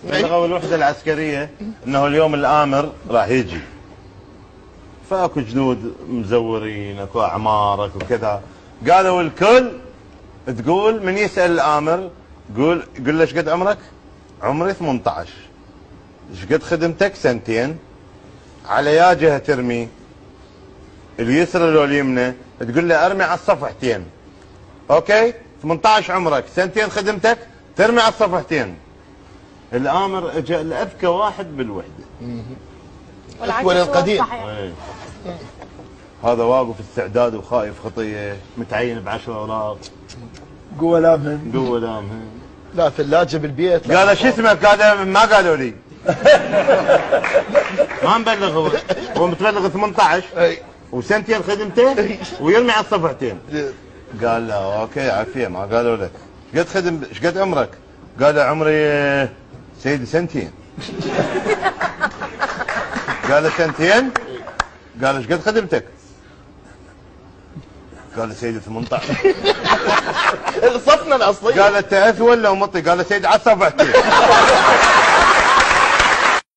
بلغوا الوحده العسكريه انه اليوم الامر راح يجي. فاكو جنود مزورين، اكو اعمار، اكو كذا. قالوا الكل تقول من يسال الامر قول له ايش قد عمرك؟ عمري 18. ايش قد خدمتك؟ سنتين. على يا جهه ترمي؟ اليسرى لو اليمنى؟ تقول له ارمي على الصفحتين. اوكي؟ 18 عمرك، سنتين خدمتك، ترمي على الصفحتين. الامر اجى الاذكى واحد بالوحده. والعكس القديم. هذا واقف استعداد وخايف خطيه، متعين ب10 اوراق. قوة لامهن. قوه لامهن. لا ثلاجة بالبيت. قال شو اسمك؟ قال ما قالوا لي. ما مبلغ هو متبلغ 18 وسنتين خدمته ويرمي على الصفحتين. قال لا اوكي عافيه ما قالوا لك. قد خدم ايش قد عمرك؟ قال عمري سيدي سنتين. قال سنتين؟ قال ايش قد خدمتك؟ قال سيدي 18. صفنا الاصلي. قال انت اث ولا مطي؟ قال سيدي على الصفحتين.